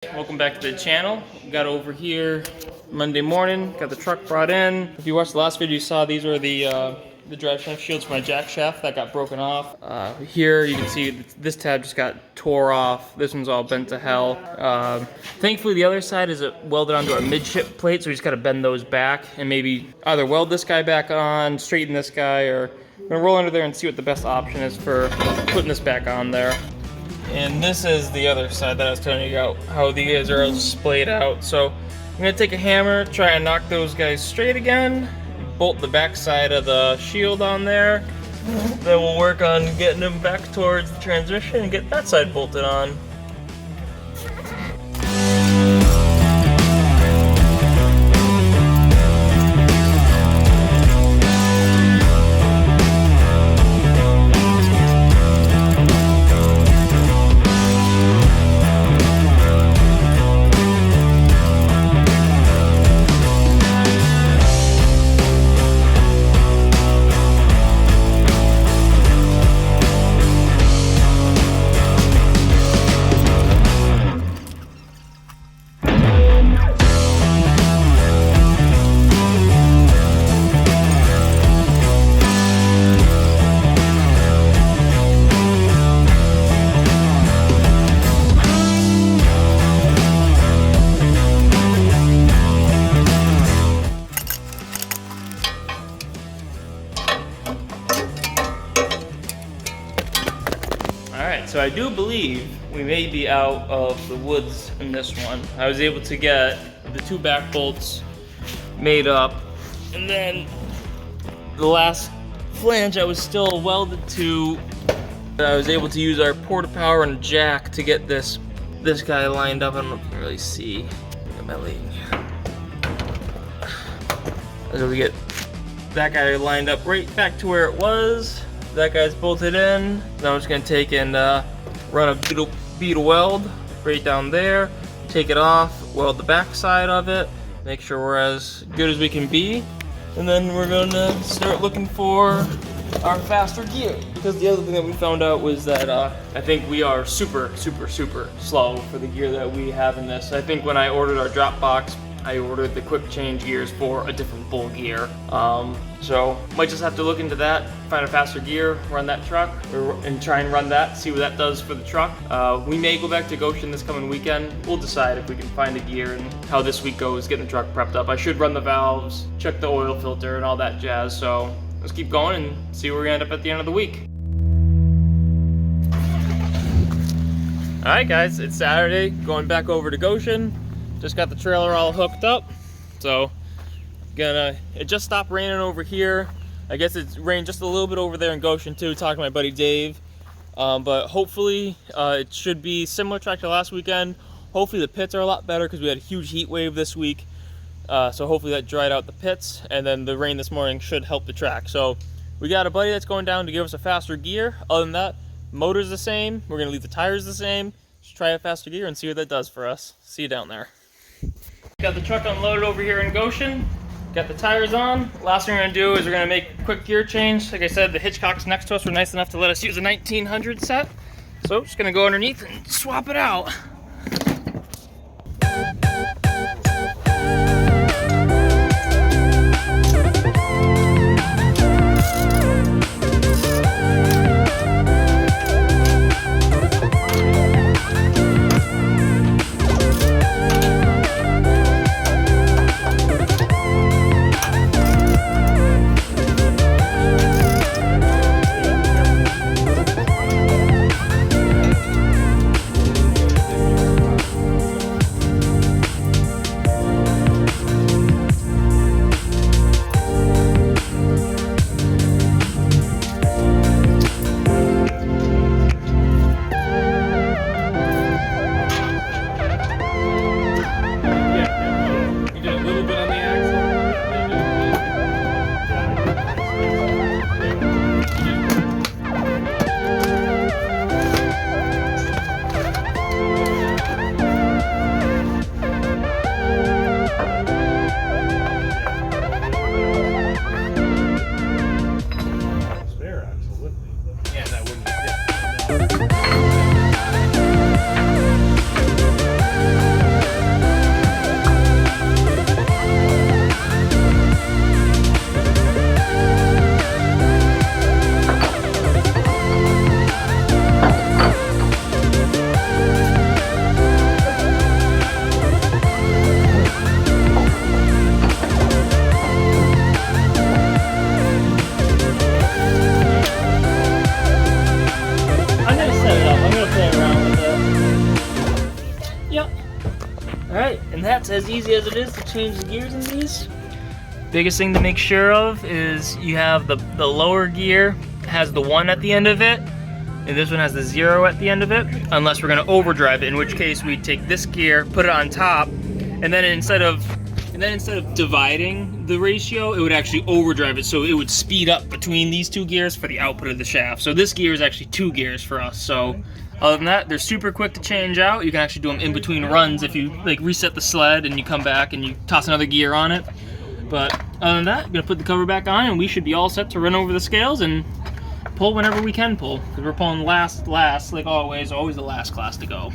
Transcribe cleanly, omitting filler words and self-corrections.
Welcome back to the channel. Got over here Monday morning, got the truck brought in. If you watched the last video, you saw these were the drive shaft shields for my jack shaft that got broken off. Here you can see this tab just got tore off. This one's all bent to hell. Thankfully the other side is welded onto our midship plate, so we just gotta bend those back and maybe either weld this guy back on, straighten this guy, or I'm gonna roll under there and see what the best option is for putting this back on there. And this is the other side that I was telling you about, how these are all splayed out. So I'm gonna take a hammer, try and knock those guys straight again, bolt the back side of the shield on there. Then we'll work on getting them back towards the transmission and get that side bolted on. So I do believe we may be out of the woods in this one. I was able to get the two back bolts made up, and then the last flange I was still welded to. I was able to use our porta power and jack to get this guy lined up. I don't know if you can really see. Look at my leg. I was able to get that guy lined up right back to where it was. That guy's bolted in. Now I'm just gonna take and run a bead of weld right down there, take it off, weld the back side of it, make sure we're as good as we can be, and then we're gonna start looking for our faster gear. Because the other thing that we found out was that I think we are super slow for the gear that we have in this. I think when I ordered our drop box, I ordered the quick change gears for a different bull gear. So might just have to look into that, find a faster gear, run that truck, and try and run that, see what that does for the truck. We may go back to Goshen this coming weekend. We'll decide if we can find a gear and how this week goes, getting the truck prepped up. I should run the valves, check the oil filter and all that jazz. So let's keep going and see where we end up at the end of the week. All right guys, it's Saturday, going back over to Goshen. Just got the trailer all hooked up, so it just stopped raining over here. I guess it's rained just a little bit over there in Goshen too, talking to my buddy Dave. But hopefully it should be similar track to last weekend. Hopefully the pits are a lot better because we had a huge heat wave this week. So hopefully that dried out the pits, and then the rain this morning should help the track. So we got a buddy that's going down to give us a faster gear. Other than that, motor's the same. We're gonna leave the tires the same. Just try a faster gear and see what that does for us. See you down there. Got the truck unloaded over here in Goshen. Got the tires on. Last thing we're gonna do is we're gonna make a quick gear change. Like I said, the Hitchcocks next to us were nice enough to let us use a 1900 set. So just gonna go underneath and swap it out. Alright, and that's as easy as it is to change the gears in these. Biggest thing to make sure of is you have the lower gear has the 1 at the end of it, and this one has the 0 at the end of it, unless we're going to overdrive it, in which case we take this gear, put it on top, and then instead of dividing the ratio, it would actually overdrive it, so it would speed up between these 2 gears for the output of the shaft. So this gear is actually 2 gears for us. So other than that, they're super quick to change out. You can actually do them in between runs if you like reset the sled and you come back and you toss another gear on it. But other than that, I'm gonna put the cover back on and we should be all set to run over the scales and pull whenever we can pull, because we're pulling last like always the last class to go.